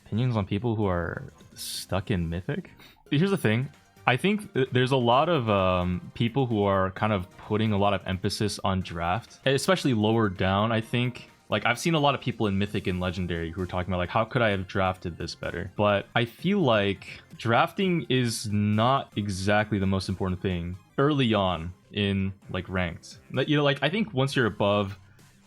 opinions on people who are stuck in Mythic. Here's the thing. I think there's a lot of people who are kind of putting a lot of emphasis on draft, especially lower down, I think. Like, I've seen a lot of people in Mythic and Legendary who are talking about, like, how could I have drafted this better? But I feel like drafting is not exactly the most important thing early on in, like, ranked. You know, like, I think once you're above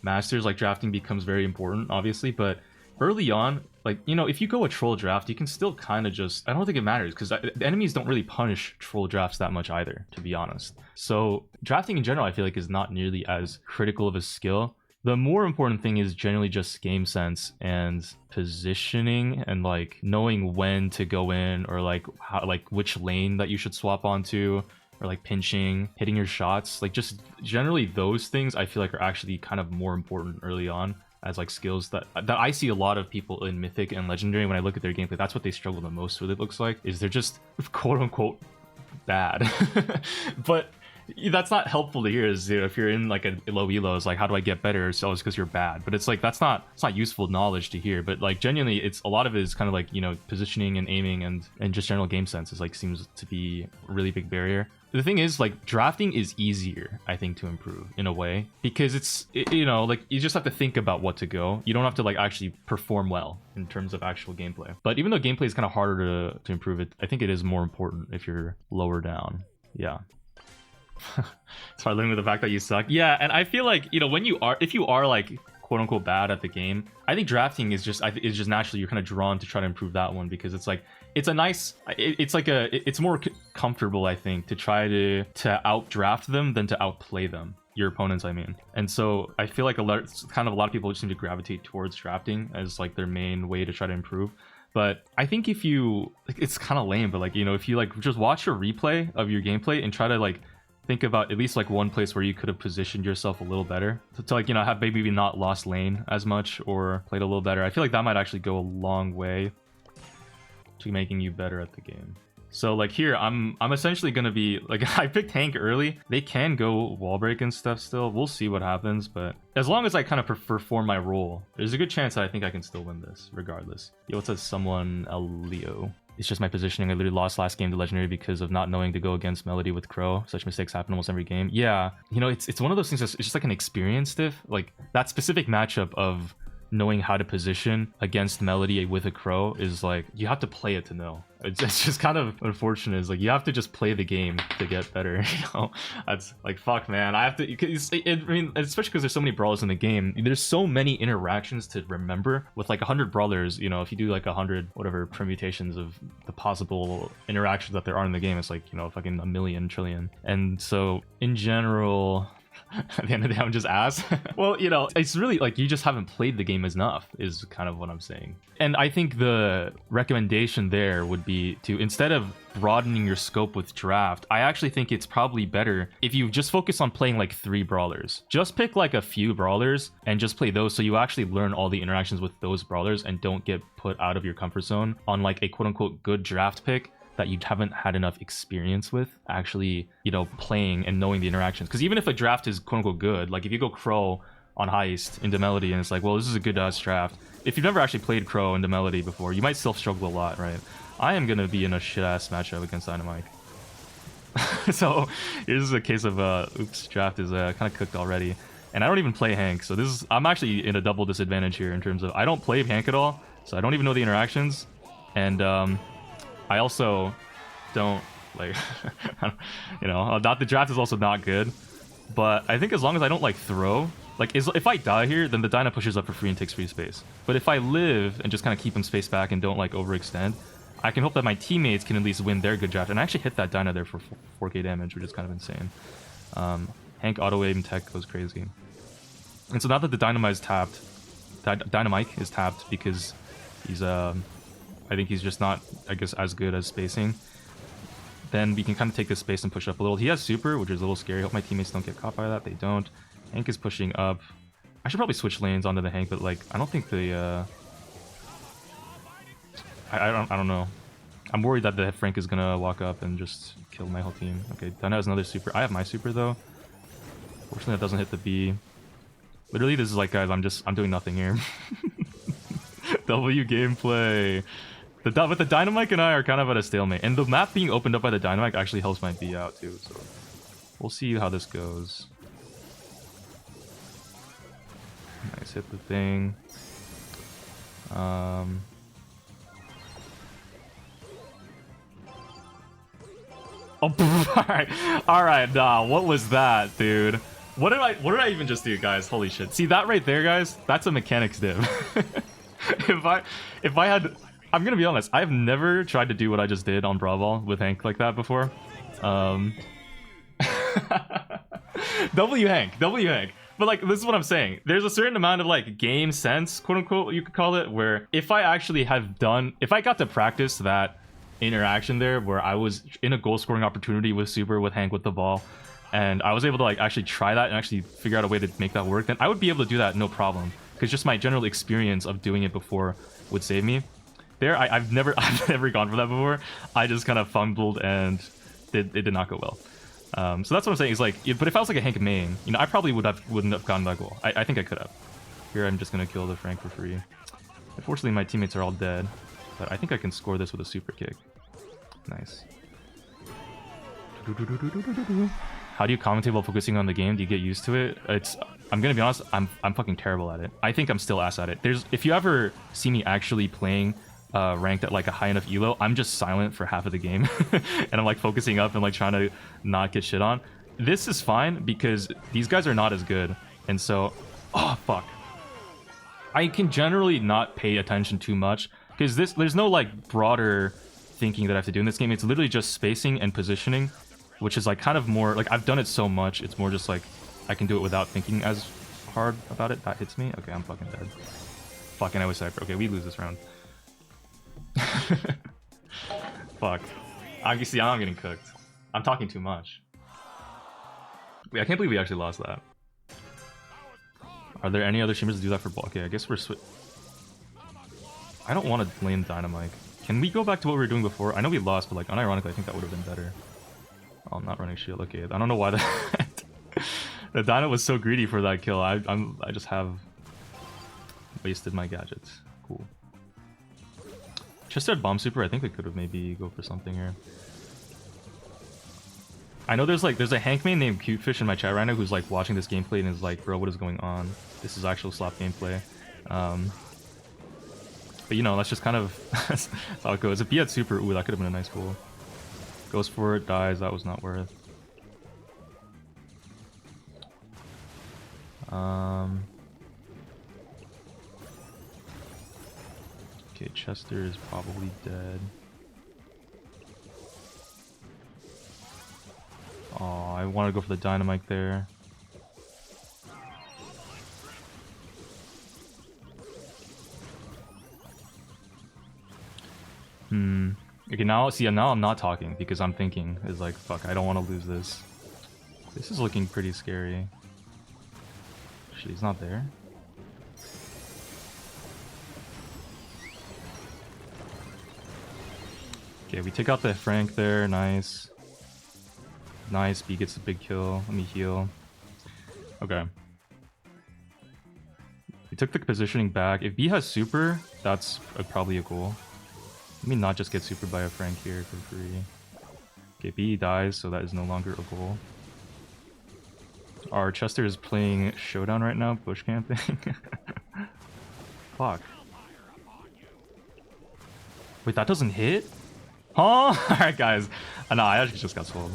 Masters, like, drafting becomes very important, obviously. But early on, like, you know, if you go a troll draft, you can still kind of just... I don't think it matters, because the enemies don't really punish troll drafts that much either, to be honest. So drafting in general, I feel like, is not nearly as critical of a skill. The more important thing is generally just game sense and positioning and like knowing when to go in, or like how, like which lane that you should swap onto, or like pinching, hitting your shots. Like just generally those things I feel like are actually kind of more important early on as like skills that I see a lot of people in Mythic and Legendary. When I look at their gameplay, that's what they struggle the most with, it looks like, is they're just quote unquote bad. But that's not helpful to hear, is, you know, if you're in like a low elo, it's like, how do I get better? So it's because you're bad. But it's like, it's not useful knowledge to hear. But like genuinely, it's a lot of it is kind of like, you know, positioning and aiming and just general game sense is like seems to be a really big barrier. The thing is, like, drafting is easier, I think, to improve in a way, because you know, like, you just have to think about what to go. You don't have to like actually perform well in terms of actual gameplay. But even though gameplay is kind of harder to improve, it, I think it is more important if you're lower down. Yeah. It's hard living with the fact that you suck. Yeah, and I feel like, you know, if you are like quote unquote bad at the game, I think drafting is just naturally you're kind of drawn to try to improve that one, because it's like it's more comfortable, I think, to try to outdraft them than to outplay them, your opponents, I mean. And so I feel like a lot of people just seem to gravitate towards drafting as like their main way to try to improve. But I think if you, like, it's kind of lame, but like, you know, if you like just watch a replay of your gameplay and try to like think about at least like one place where you could have positioned yourself a little better to like, you know, have maybe not lost lane as much or played a little better, I feel like that might actually go a long way to making you better at the game. So like here, I'm essentially gonna be like, I picked Hank early. They can go wall break and stuff still. We'll see what happens, but as long as I kind of perform my role, there's a good chance that I think I can still win this regardless. Yo, it says someone Leo. It's just my positioning. I literally lost last game to Legendary because of not knowing to go against Melody with Crow. Such mistakes happen almost every game. Yeah, you know, it's one of those things that's, it's just like an experience diff. Like that specific matchup of knowing how to position against Melody with a Crow is like, you have to play it to know. It's just kind of unfortunate. It's like, you have to just play the game to get better, you know? That's like, fuck, man. I have to, I mean, especially because there's so many brawlers in the game. There's so many interactions to remember with like 100 brawlers. You know, if you do like 100 whatever permutations of the possible interactions that there are in the game, it's like, you know, fucking a million trillion. And so in general, at the end of the day, I'm just ass. Well, you know, it's really like you just haven't played the game enough is kind of what I'm saying. And I think the recommendation there would be to, instead of broadening your scope with draft, I actually think it's probably better if you just focus on playing like 3 brawlers. Just pick like a few brawlers and just play those, so you actually learn all the interactions with those brawlers and don't get put out of your comfort zone on like a quote unquote good draft pick that you haven't had enough experience with actually, you know, playing and knowing the interactions. Because even if a draft is quote unquote good, like if you go Crow on Heist into Melody and it's like, well, this is a good draft. If you've never actually played Crow into Melody before, you might still struggle a lot, right? I am gonna be in a shit ass matchup against Dynamite. So here's a case of oops, draft is kind of cooked already. And I don't even play Hank, so this is, I'm actually in a double disadvantage here in terms of I don't play Hank at all, so I don't even know the interactions. And I also don't like, you know, not the draft is also not good, but I think as long as I don't like throw, like if I die here, then the Dyna pushes up for free and takes free space. But if I live and just kind of keep him space back and don't like overextend, I can hope that my teammates can at least win their good draft. And I actually hit that Dyna there for 4k damage, which is kind of insane. Hank auto aim tech goes crazy. And so now that the Dynamite is tapped, Dynamite is tapped because he's I think he's just not, I guess, as good as spacing. Then we can kind of take this space and push up a little. He has super, which is a little scary. I hope my teammates don't get caught by that. They don't. Hank is pushing up. I should probably switch lanes onto the Hank, but like, I don't think the I don't know. I'm worried that the Frank is gonna walk up and just kill my whole team. Okay, Dana has another super. I have my super though. Fortunately, that doesn't hit the B. Literally, this is like, guys, I'm doing nothing here. W gameplay. But the Dynamite and I are kind of at a stalemate. And the map being opened up by the Dynamite actually helps my B out too. So we'll see how this goes. Nice, hit the thing. Oh, all right, nah, what was that, dude? What did I even just do, guys? Holy shit. See that right there, guys? That's a mechanics div. if I had, I'm gonna be honest, I've never tried to do what I just did on Brawl with Hank like that before. W Hank. But like, this is what I'm saying. There's a certain amount of like game sense, quote unquote, you could call it, where if I got to practice that interaction there where I was in a goal scoring opportunity with Super, with Hank, with the ball, and I was able to like actually try that and actually figure out a way to make that work, then I would be able to do that no problem. Because just my general experience of doing it before would save me. There, I've never gone for that before. I just kind of fumbled and it did not go well. So that's what I'm saying is like, but if I was like a Hank main, you know, I probably wouldn't have gotten that goal. I think I could have. Here I'm just gonna kill the Frank for free. Unfortunately, my teammates are all dead, but I think I can score this with a super kick. Nice. How do you commentate while focusing on the game? Do you get used to it? I'm gonna be honest, I'm fucking terrible at it. I think I'm still ass at it. If you ever see me actually playing ranked at like a high enough elo, I'm just silent for half of the game and I'm like focusing up and like trying to not get shit on. This is fine because these guys are not as good, and so oh fuck, I can generally not pay attention too much because there's no like broader thinking that I have to do in this game. It's literally just spacing and positioning, which is like kind of more like, I've done it so much, it's more just like I can do it without thinking as hard about it. That hits me. Okay, I'm fucking dead. Fucking I was Cypher. Okay, we lose this round. Fuck. I see, I'm getting cooked. I'm talking too much. Wait, I can't believe we actually lost that. Are there any other streamers that do that for ball? Okay, I guess we're I don't want to lane Dynamite. Can we go back to what we were doing before? I know we lost, but like unironically, I think that would have been better. Oh, I'm not running shield. Okay, I don't know why that the Dyna was so greedy for that kill. I just have wasted my gadgets. Cool. Just at bomb super, I think we could have maybe go for something here. I know there's a Hank main named Cutefish in my chat right now who's like watching this gameplay and is like, bro, what is going on? This is actual slop gameplay. But you know, that's just kind of that's how it goes. If he had super, ooh, that could have been a nice goal. Goes for it, dies, that was not worth. Okay, Chester is probably dead. Oh, I want to go for the Dynamite there. Okay, now I'm not talking because I'm thinking. It's like, fuck, I don't want to lose this. This is looking pretty scary. Shit, he's not there. Okay, we take out the Frank there. Nice. Nice. B gets a big kill. Let me heal. Okay. We took the positioning back. If B has super, that's probably a goal. Let me not just get super by a Frank here for free. Okay, B dies, so that is no longer a goal. Our Chester is playing Showdown right now, bush camping. Fuck. Wait, that doesn't hit? Huh? Alright, guys. No, I actually just got swallowed.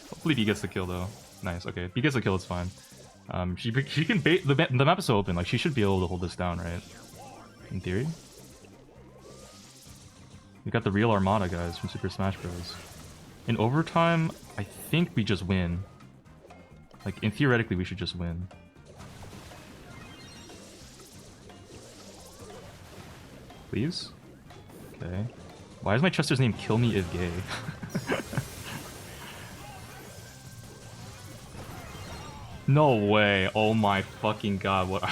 Hopefully B gets the kill, though. Nice, okay. B gets the kill, it's fine. She can bait... The map is so open, like, she should be able to hold this down, right? In theory. We got the real Armada, guys, from Super Smash Bros. In overtime, I think we just win. Like, theoretically, we should just win. Please? Okay. Why is my Chester's name Kill Me If Gay? No way. Oh my fucking god. What?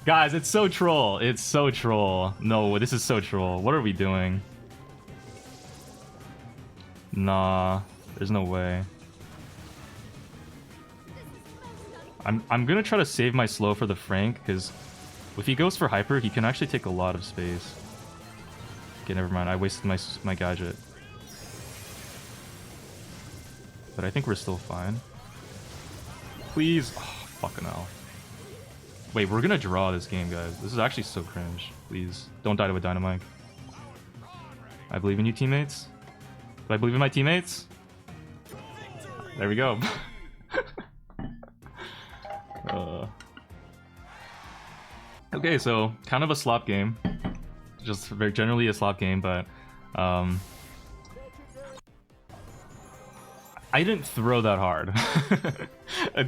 Guys, it's so troll. It's so troll. No, this is so troll. What are we doing? Nah, there's no way. I'm gonna try to save my slow for the Frank, because If he goes for hyper, he can actually take a lot of space. Okay, never mind. I wasted my gadget. But I think we're still fine. Please. Oh, fucking hell. Wait, we're gonna draw this game, guys. This is actually so cringe. Please, don't die to a dynamite. I believe in you, teammates. Do I believe in my teammates? There we go. Okay, so kind of a slop game. Just very generally a slop game, but I didn't throw that hard.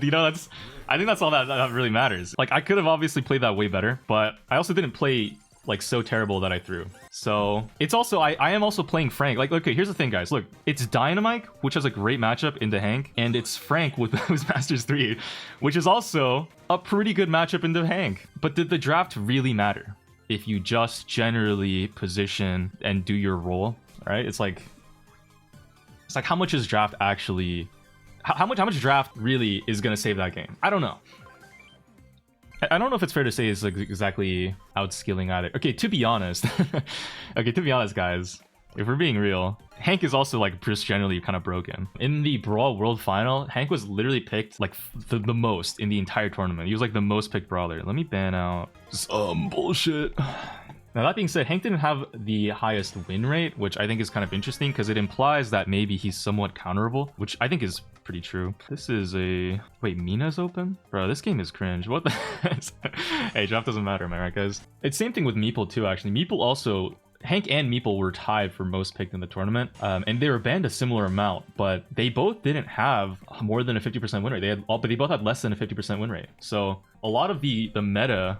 You know, I think that's all that really matters. Like, I could have obviously played that way better, but I also didn't play like so terrible that I threw. So it's also I am also playing Frank. Like, okay, here's the thing, guys. Look, it's Dynamite, which has a great matchup into Hank, and it's Frank with who's Masters 3, which is also a pretty good matchup into Hank. But did the draft really matter if you just generally position and do your role? Right? It's like how much is draft actually? How much draft really is gonna save that game? I don't know. I don't know if it's fair to say it's like exactly outskilling either. Okay, to be honest, guys, if we're being real, Hank is also like just generally kind of broken. In the Brawl World Final, Hank was literally picked like the most in the entire tournament. He was like the most picked brawler. Let me ban out some bullshit. Now, that being said, Hank didn't have the highest win rate, which I think is kind of interesting because it implies that maybe he's somewhat counterable, which I think is pretty true. This is a... Wait, Mina's open? Bro, this game is cringe. What the Hey, draft doesn't matter, am I right, guys? It's same thing with Meeple, too, actually. Meeple also... Hank and Meeple were tied for most picked in the tournament, and they were banned a similar amount, but they both didn't have more than a 50% win rate. But they both had less than a 50% win rate. So a lot of the meta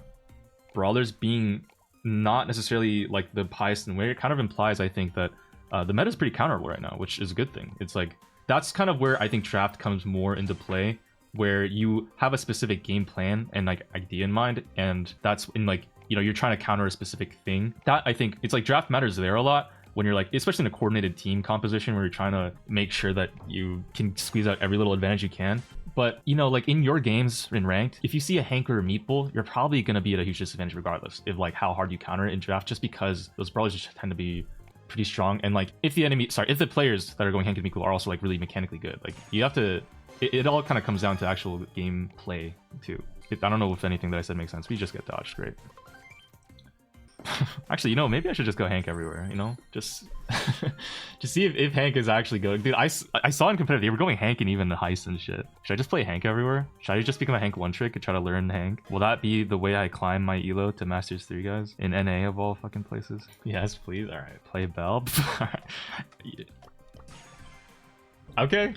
brawlers being not necessarily like the highest in weight, it kind of implies, I think, that the meta is pretty counterable right now, which is a good thing. It's like, that's kind of where I think draft comes more into play, where you have a specific game plan and like idea in mind, and that's in like, you know, you're trying to counter a specific thing. That, I think, it's like draft matters there a lot when you're like, especially in a coordinated team composition where you're trying to make sure that you can squeeze out every little advantage you can. But, you know, like in your games in ranked, if you see a Hank or a Meatball, you're probably going to be at a huge disadvantage regardless of like how hard you counter it in draft, just because those brawlers just tend to be pretty strong. And like if the players that are going Hank and Meatball are also like really mechanically good, like you have to, it all kind of comes down to actual game play too. I don't know if anything that I said makes sense. We just get dodged. Great. Actually, you know, maybe I should just go Hank everywhere, you know, just see if Hank is actually good. Dude, I saw in competitive they were going Hank and even the heist and shit. Should I just play Hank everywhere? Should I just become a Hank one trick and try to learn Hank? Will that be the way I climb my elo to Masters 3, guys? In NA of all fucking places? Yes, please. All right, play Bell. Yeah. Okay.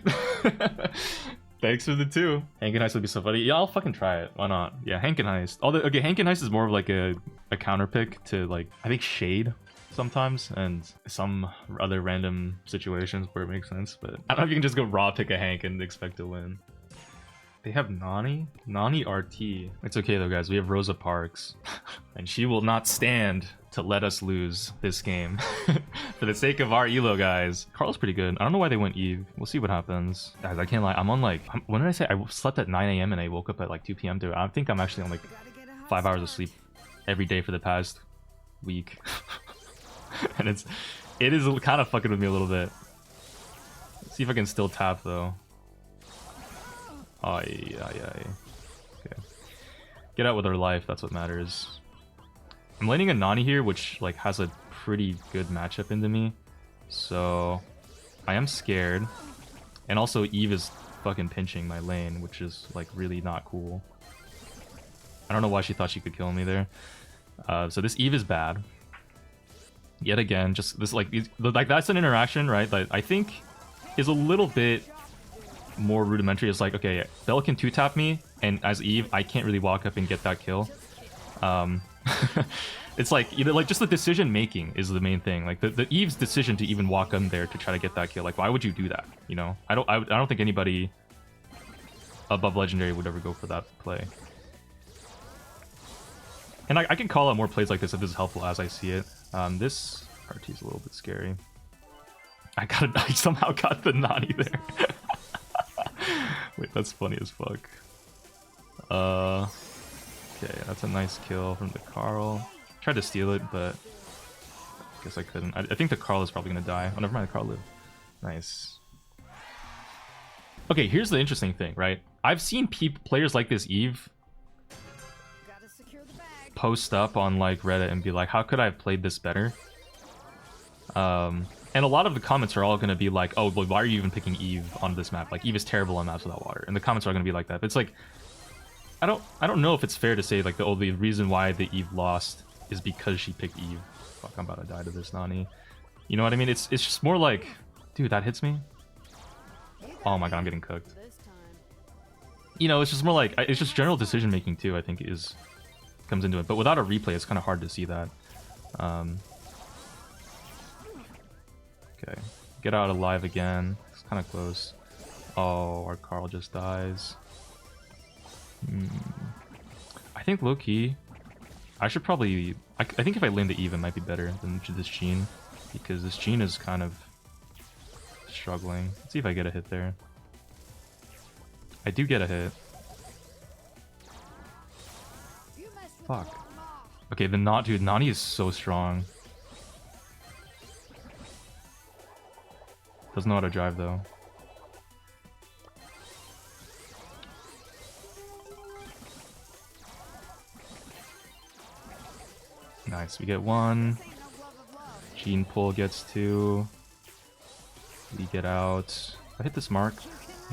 Thanks for the 2. Hank and Heist would be so funny. Yeah, I'll fucking try it. Why not? Yeah, Hank and Heist. Although, okay, Hank and Heist is more of like a counter pick to like, I think Shade sometimes and some other random situations where it makes sense. But I don't know if you can just go raw pick a Hank and expect to win. They have Nani? Nani RT. It's okay though, guys. We have Rosa Parks. And she will not stand to let us lose this game. For the sake of our elo, guys. Carl's pretty good. I don't know why they went Eve. We'll see what happens. Guys, I can't lie. I'm on like... When did I say? I slept at 9 a.m. and I woke up at like 2 p.m. to it. I think I'm actually on like 5 hours of sleep every day for the past week. And it is kind of fucking with me a little bit. Let's see if I can still tap though. Okay. Get out with our life, that's what matters. I'm laning a Nani here, which like has a pretty good matchup into me. So I am scared. And also Eve is fucking pinching my lane, which is like really not cool. I don't know why she thought she could kill me there. So this Eve is bad. Yet again, just this like that's an interaction, right? That I think is a little bit more rudimentary. It's like, okay, Bell can 2-tap me, and as Eve, I can't really walk up and get that kill. It's like, you know, like just the decision making is the main thing. Like the Eve's decision to even walk in there to try to get that kill. Like, why would you do that? You know, I don't think anybody above legendary would ever go for that play. And I can call out more plays like this if this is helpful as I see it. This RT is a little bit scary. I somehow got the Nani there. Wait, that's funny as fuck. Okay, that's a nice kill from the Carl. Tried to steal it, but I guess I couldn't. I think the Carl is probably gonna die. Oh, never mind, the Carl lived. Nice. Okay, here's the interesting thing, right? I've seen players like this Eve post up on like Reddit and be like, how could I have played this better? And a lot of the comments are all going to be like, oh, well, why are you even picking Eve on this map? Like, Eve is terrible on maps without water. And the comments are going to be like that. But it's like, I don't know if it's fair to say like the only reason why the Eve lost is because she picked Eve. Fuck, I'm about to die to this Nani. You know what I mean? It's just more like, dude, that hits me. Oh my god, I'm getting cooked. You know, it's just more like, it's just general decision making too, I think comes into it. But without a replay, it's kind of hard to see that. Okay, get out alive again. It's kind of close. Oh, our Carl just dies. I think low-key, I should probably... I think if I lane the Eve, it might be better than this Jean. Because this Jean is kind of struggling. Let's see if I get a hit there. I do get a hit. Fuck. Okay, dude, Nani is so strong. Doesn't know how to drive though. Nice, we get one. Gene pull gets two. We get out. I hit this mark.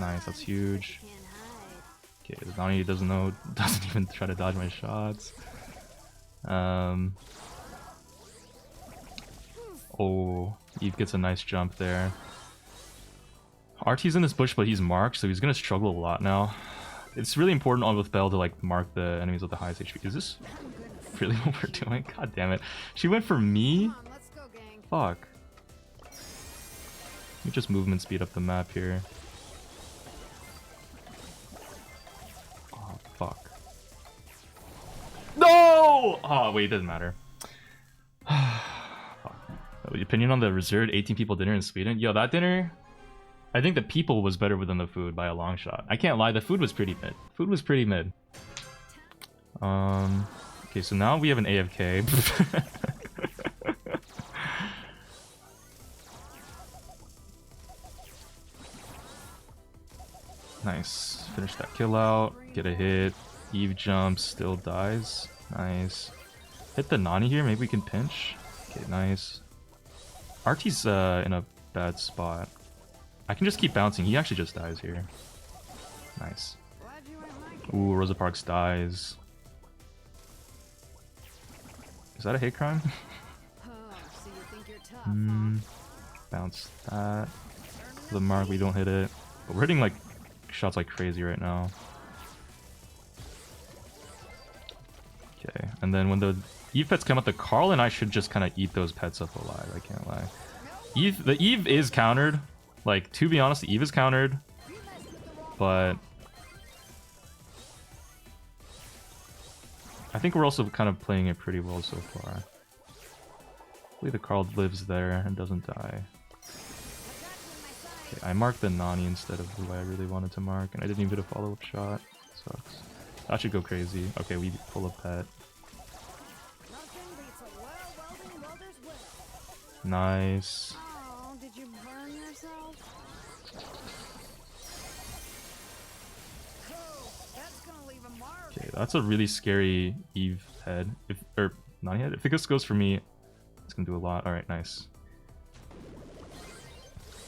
Nice, that's huge. Okay, Nani doesn't even try to dodge my shots. Oh, Eve gets a nice jump there. RT's in this bush, but he's marked, so he's gonna struggle a lot now. It's really important on with Belle to like mark the enemies with the highest HP. Is this really what we're doing? God damn it. She went for me? Fuck. Let me just movement speed up the map here. Oh, fuck. No! Oh, wait, it doesn't matter. Fuck. Opinion on the reserved 18 people dinner in Sweden? Yo, that dinner... I think the people was better than the food by a long shot. I can't lie, the food was pretty mid. Food was pretty mid. Okay, so now we have an AFK. Nice. Finish that kill out. Get a hit. Eve jumps. Still dies. Nice. Hit the Nani here. Maybe we can pinch. Okay, nice. RT's in a bad spot. I can just keep bouncing. He actually just dies here. Nice. Ooh, Rosa Parks dies. Is that a hate crime? Bounce that. The mark, we don't hit it. But we're hitting like shots like crazy right now. Okay, and then when the Eve pets come out, the Carl and I should just kind of eat those pets up alive. I can't lie. The Eve is countered. Like, to be honest, the Eve is countered. But I think we're also kind of playing it pretty well so far. Hopefully the Carl lives there and doesn't die. Okay, I marked the Nani instead of who I really wanted to mark, and I didn't even get a follow-up shot. Sucks. That should go crazy. Okay, we pull a pet. Nice. Okay, that's a really scary Eve head. Or Nani head. If this goes for me, it's gonna do a lot. Alright, nice.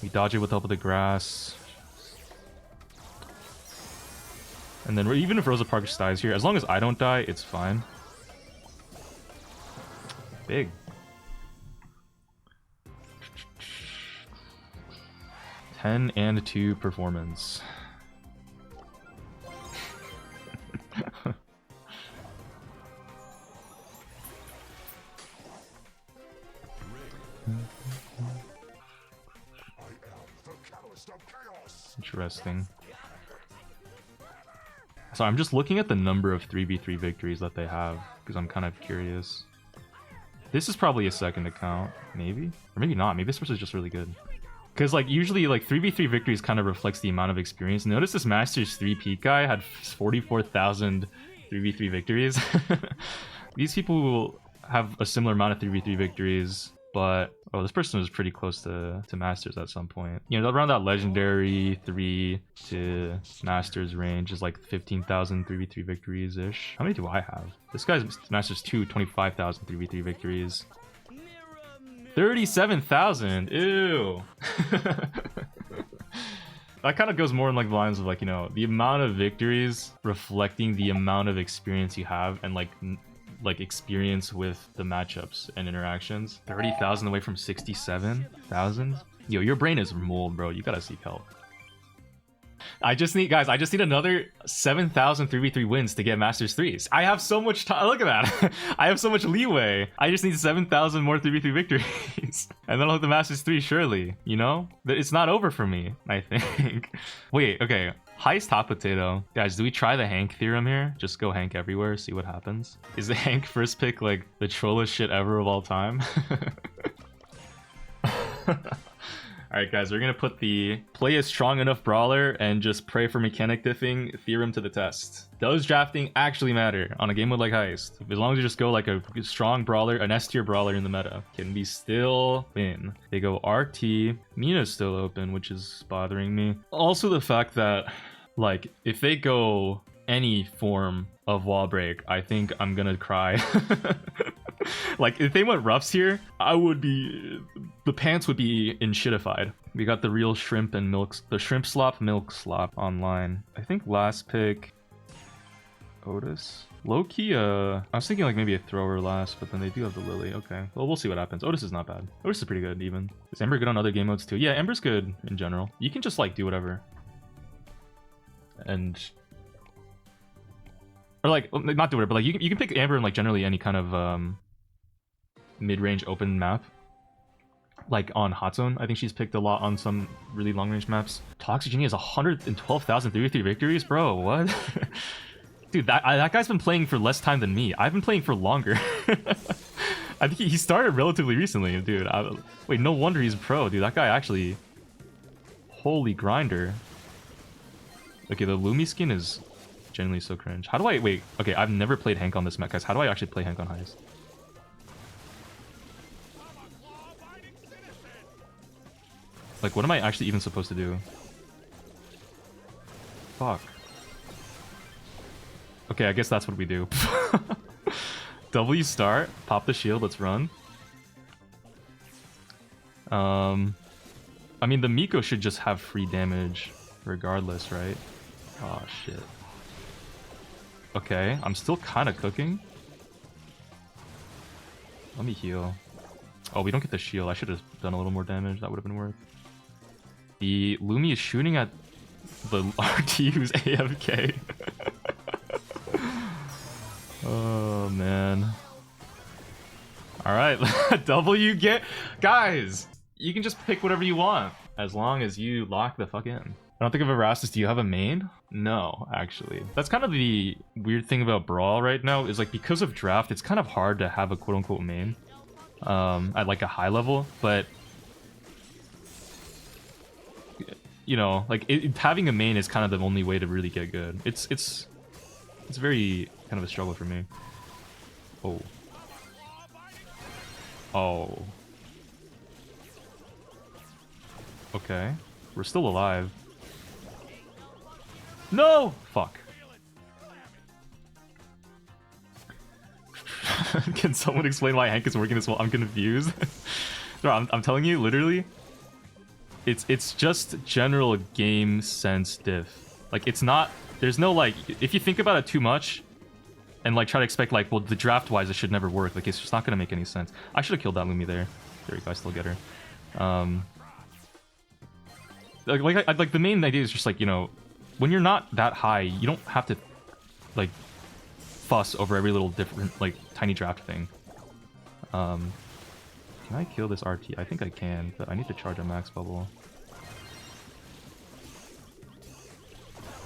We dodge it with the help of the grass. And then even if Rosa Parks dies here, as long as I don't die, it's fine. Big. Ten and 2 performance. Interesting. So I'm just looking at the number of 3v3 victories that they have because I'm kind of curious. This is probably a second account, maybe? Or maybe not. Maybe this person's just really good. Because like usually like 3v3 victories kind of reflects the amount of experience. Notice this Masters 3 Peak guy had 44,000 3v3 victories. These people will have a similar amount of 3v3 victories, but oh, this person was pretty close to masters at some point. You know, around that legendary 3 to masters range is like 15,000 3v3 victories ish. How many do I have? This guy's masters 2, 25,000 3v3 victories. 37,000. Ew. That kind of goes more in like the lines of like, you know, the amount of victories reflecting the amount of experience you have and like experience with the matchups and interactions. 30,000 away from 67,000. Yo, your brain is mold, bro. You gotta seek help. I just need another 7,000 3v3 wins to get Masters 3s. I have so much time. Look at that. I have so much leeway. I just need 7,000 more 3v3 victories. And then I'll hit the Masters 3 surely, you know? It's not over for me, I think. Wait, okay. Heist hot potato. Guys, do we try the Hank theorem here? Just go Hank everywhere, see what happens. Is the Hank first pick like the trollest shit ever of all time? Alright guys, we're gonna put the play a strong enough brawler and just pray for mechanic diffing theorem to the test. Does drafting actually matter on a game mode like Heist? As long as you just go like a strong brawler, an S tier brawler in the meta, can we still win? They go RT, Mina's still open, which is bothering me. Also the fact that, like, if they go any form of wall break, I think I'm gonna cry. Like, if they went roughs here, the pants would be in shitified. We got the real shrimp and milk, the shrimp slop, milk slop online. I think last pick, Otis. Low-key, I was thinking like maybe a thrower last, but then they do have the Lily. Okay, well, we'll see what happens. Otis is not bad. Otis is pretty good, even. Is Ember good on other game modes too? Yeah, Ember's good in general. You can just like do whatever. And... or like, not do whatever, but like you can pick Amber in like generally any kind of mid-range open map. Like on Hot Zone, I think she's picked a lot on some really long-range maps. Toxic Genie has 112,000 3v3 victories? Bro, what? Dude, that guy's been playing for less time than me. I've been playing for longer. I think he started relatively recently, dude. Wait, no wonder he's a pro, dude. That guy actually... holy grinder. Okay, the Lumi skin is genuinely so cringe. How do I... wait, okay, I've never played Hank on this map, guys. How do I actually play Hank on Heist? Like, what am I actually even supposed to do? Fuck. Okay, I guess that's what we do. W start, pop the shield, let's run. I mean, the Miko should just have free damage regardless, right? Oh, shit. Okay, I'm still kind of cooking. Let me heal. Oh, we don't get the shield. I should have done a little more damage. That would have been worth. The Lumi is shooting at the RT who's AFK. Oh, man. Alright, W get... guys! You can just pick whatever you want, as long as you lock the fuck in. I don't think I've ever asked this, do you have a main? No, actually. That's kind of the weird thing about Brawl right now, is like, because of draft, it's kind of hard to have a quote-unquote main. At like a high level, but... you know, like, having a main is kind of the only way to really get good. It's very kind of a struggle for me. Oh. Oh. Okay. We're still alive. No! Fuck. Can someone explain why Hank is working this well? I'm confused. Bro, I'm telling you, literally, it's just general game sense diff. Like, it's not... there's no, like... if you think about it too much, and, like, try to expect, like, well, the draft-wise, it should never work. Like, it's just not gonna make any sense. I should have killed that Lumi there. There you go, I still get her. Like, the main idea is just, like, you know, when you're not that high, you don't have to, like, fuss over every little different, like, tiny draft thing. Can I kill this RT? I think I can, but I need to charge a max bubble.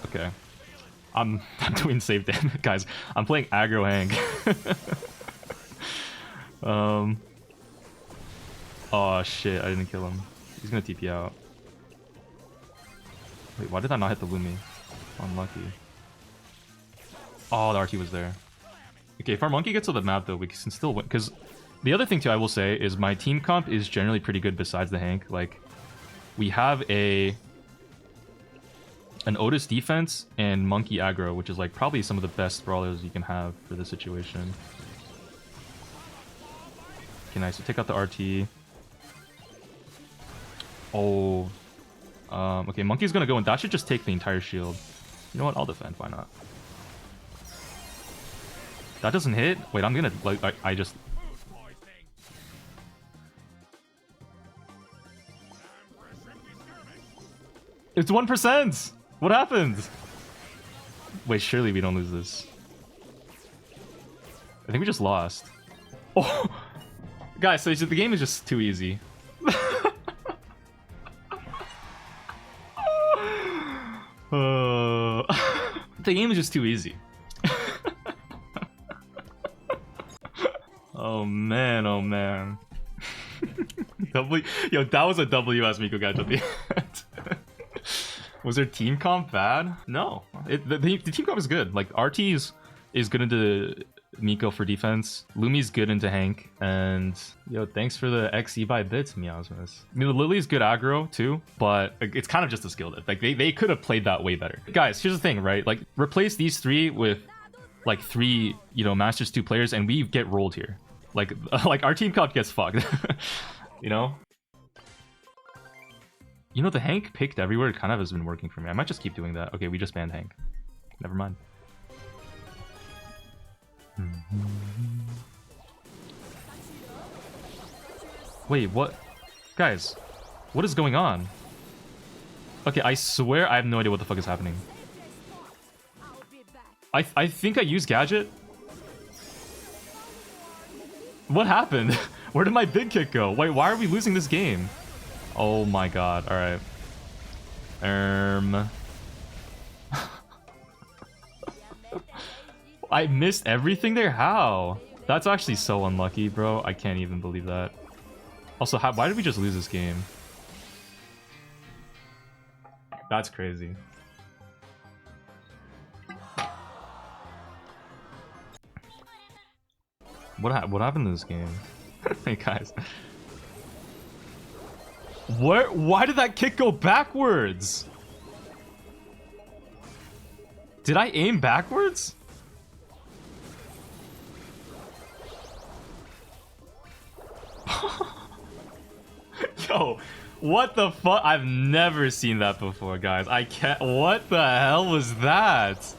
Okay. I'm doing save damage, guys. I'm playing aggro Hank. Oh shit, I didn't kill him. He's gonna TP out. Wait, why did I not hit the Lumi? Unlucky. Oh, the RT was there. Okay, if our monkey gets to the map, though, we can still win. Because the other thing, too, I will say, is my team comp is generally pretty good besides the Hank. Like, we have an Otis defense and monkey aggro, which is, like, probably some of the best brawlers you can have for this situation. Okay, nice. So take out the RT. Oh. Okay, monkey's gonna go, and that should just take the entire shield. You know what? I'll defend. Why not? That doesn't hit? Wait, I'm gonna... like, I just... It's 1%! What happened? Wait, surely we don't lose this. I think we just lost. Oh! Guys, so the game is just too easy. The game is just too easy. Oh man, oh man. Yo, that was a W as Miko got to the end. Was their team comp bad? No. The team comp is good. Like, RT is good into Miko for defense. Lumi's good into Hank. And, yo, thanks for the XE by bits, Miasmus. I mean, the Lily's good aggro, too. But it's kind of just a skill. Like, they could have played that way better. Guys, here's the thing, right? Like, replace these three with, like, 3, you know, Masters 2 players, and we get rolled here. Like our team comp gets fucked. You know? You know, the Hank picked everywhere kind of has been working for me. I might just keep doing that. Okay, we just banned Hank. Never mind. Wait, what? Guys, what is going on? Okay, I swear I have no idea what the fuck is happening. I think I used Gadget. What happened? Where did my big kick go? Wait, why are we losing this game? Oh my god, alright. I missed everything there? How? That's actually so unlucky, bro. I can't even believe that. Also, why did we just lose this game? That's crazy. What happened to this game? Hey guys. Why did that kick go backwards? Did I aim backwards? Yo, what the fuck? I've never seen that before, guys. I can't. What the hell was that?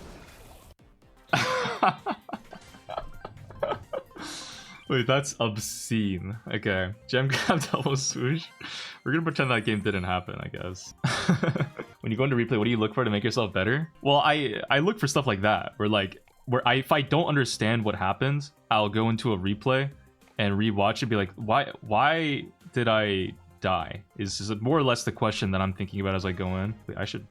Wait, that's obscene. Okay, gem grab double swoosh. We're gonna pretend that game didn't happen, I guess. When you go into replay, what do you look for to make yourself better? Well, I look for stuff like that, where if I don't understand what happens, I'll go into a replay and rewatch it, be like, why did I die? Is more or less the question that I'm thinking about as I go in. Wait, I should.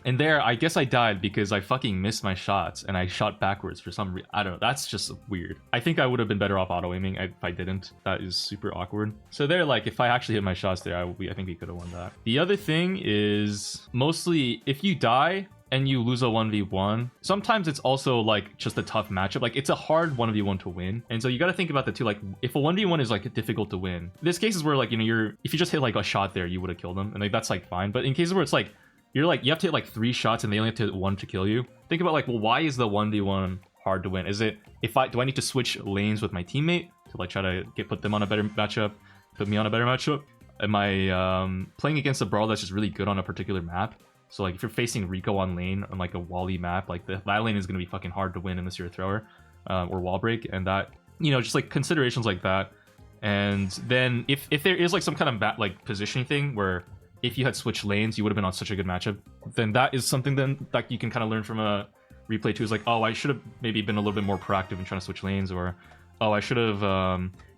And there, I guess I died because I fucking missed my shots and I shot backwards for some reason. I don't know. That's just weird. I think I would have been better off auto-aiming if I didn't. That is super awkward. So there, like, if I actually hit my shots there, I think we could have won that. The other thing is mostly if you die and you lose a 1v1, sometimes it's also like just a tough matchup. Like, it's a hard 1v1 to win. And so you got to think about that too. Like, if a 1v1 is like difficult to win, there's cases where, like, you know, if you just hit like a shot there, you would have killed them. And like, that's like fine. But in cases where it's like, you have to hit like 3 shots and they only have to hit 1 to kill you. Think about like, well, why is the 1v1 hard to win? Is it, do I need to switch lanes with my teammate to like try to put them on a better matchup, put me on a better matchup? Am I playing against a brawler that's just really good on a particular map? So like if you're facing Rico on lane on like a Wally map, like that lane is going to be fucking hard to win unless you're a thrower or wall break, and that, you know, just like considerations like that. And then if there is like some kind of like positioning thing where if you had switched lanes, you would have been on such a good matchup, then that is something then that you can kind of learn from a replay too. Is like, oh, I should have maybe been a little bit more proactive in trying to switch lanes, or oh, I should have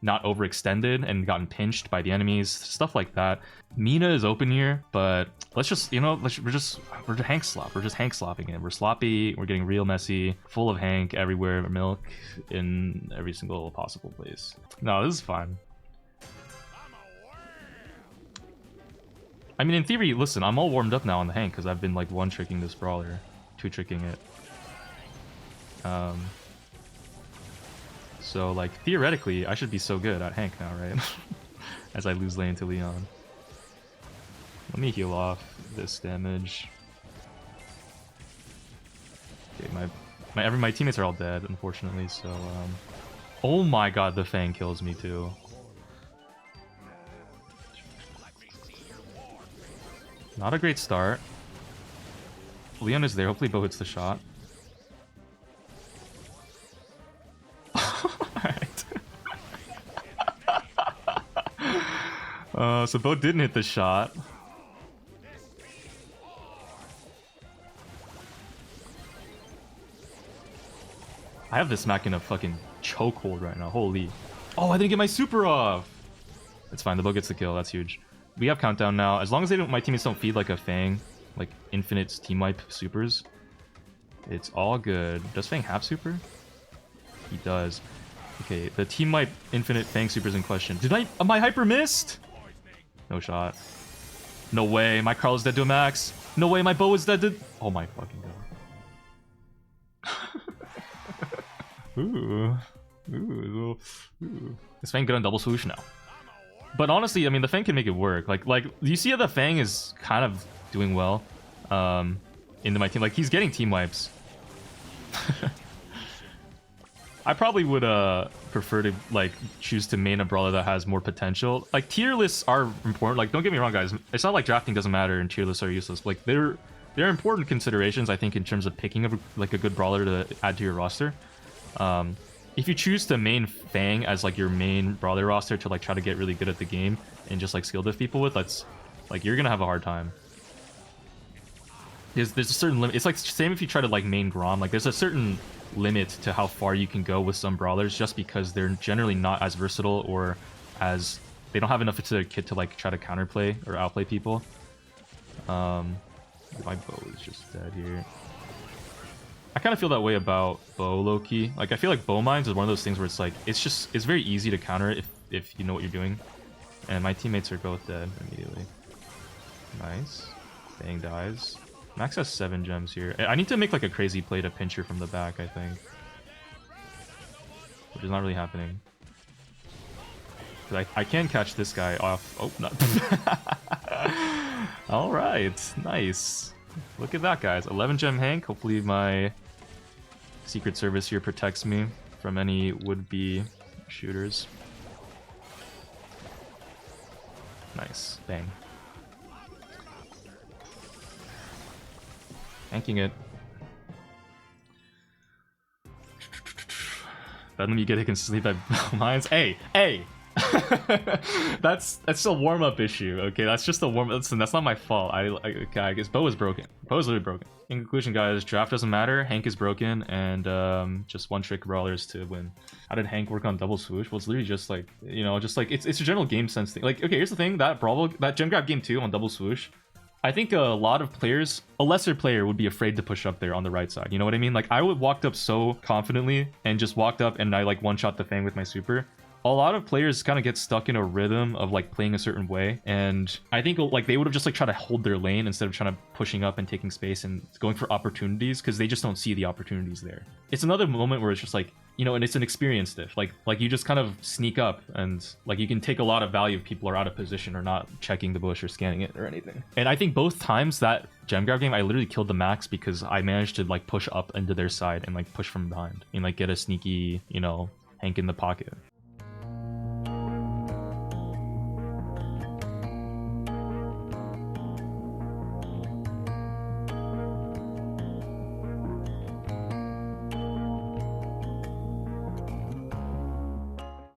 not overextended and gotten pinched by the enemies, stuff like that. Mina is open here, but let's just, you know, we're just Hank slop. We're just Hank slopping it. We're sloppy. We're getting real messy, full of Hank everywhere, milk in every single possible place. No, this is fine. I mean, in theory, listen, I'm all warmed up now on the Hank because I've been like 1-tricking this brawler, 2-tricking it. So like theoretically, I should be so good at Hank now, right? As I lose lane to Leon. Let me heal off this damage. Okay, my teammates are all dead, unfortunately. So, oh my god, the Fang kills me too. Not a great start. Leon is there. Hopefully, Bo hits the shot. Alright. So Bo didn't hit the shot. I have this Mac in a fucking chokehold right now. Holy. Oh, I didn't get my super off. It's fine. The Bo gets the kill. That's huge. We have countdown now. As long as my teammates don't feed like a Fang, like infinite team wipe supers, it's all good. Does Fang have super? He does. Okay, the team wipe infinite Fang supers in question. Did my hyper missed? No shot. No way. My Carl is dead to a max. No way. My Bo is dead to... Oh my fucking god. Ooh. Is Fang good on double swoosh now? But honestly, I mean, the Fang can make it work. Like, you see how the Fang is kind of doing well into my team. Like, he's getting team wipes. I probably would prefer to, like, choose to main a brawler that has more potential. Like, tier lists are important. Like, don't get me wrong, guys. It's not like drafting doesn't matter and tier lists are useless. Like, they're important considerations, I think, in terms of picking a good brawler to add to your roster. If you choose to main Fang as like your main brawler roster to like try to get really good at the game and just like skill diff people with, that's like you're gonna have a hard time. There's a certain limit. It's like same if you try to like main Grom. Like there's a certain limit to how far you can go with some brawlers just because they're generally not as versatile or as they don't have enough to their kit to like try to counterplay or outplay people. My Bo is just dead here. I kind of feel that way about Bo, low-key. Like, I feel like Bo Mines is one of those things where it's like, it's very easy to counter it if you know what you're doing. And my teammates are both dead immediately. Nice. Bang dies. Max has 7 gems here. I need to make like a crazy play to pinch her from the back, I think. Which is not really happening. I can catch this guy off. Oh, not. Alright, nice. Look at that, guys. 11 gem Hank. Hopefully my Secret Service here protects me from any would-be shooters. Nice. Bang. Hanking it. Then you get sleep at mines. Hey! that's a warm-up issue, okay? That's just a warm-up. Listen, that's not my fault. I guess Bo is broken. Bo is literally broken. In conclusion, guys, draft doesn't matter. Hank is broken, and just one-trick brawlers to win. How did Hank work on double swoosh? Well, it's literally just like, you know, just like it's a general game sense thing. Like, okay, here's the thing: that gem grab game 2 on double swoosh. I think a lot of players, a lesser player, would be afraid to push up there on the right side. You know what I mean? Like, I would walked up so confidently and just walked up and I like one-shot the Fang with my super. A lot of players kind of get stuck in a rhythm of like playing a certain way, and I think like they would have just like tried to hold their lane instead of trying to pushing up and taking space and going for opportunities because they just don't see the opportunities there. It's another moment where it's just like, you know, and it's an experience diff. Like you just kind of sneak up and like you can take a lot of value if people are out of position or not checking the bush or scanning it or anything. And I think both times that gem grab game, I literally killed the max because I managed to like push up into their side and like push from behind and like get a sneaky, you know, Hank in the pocket.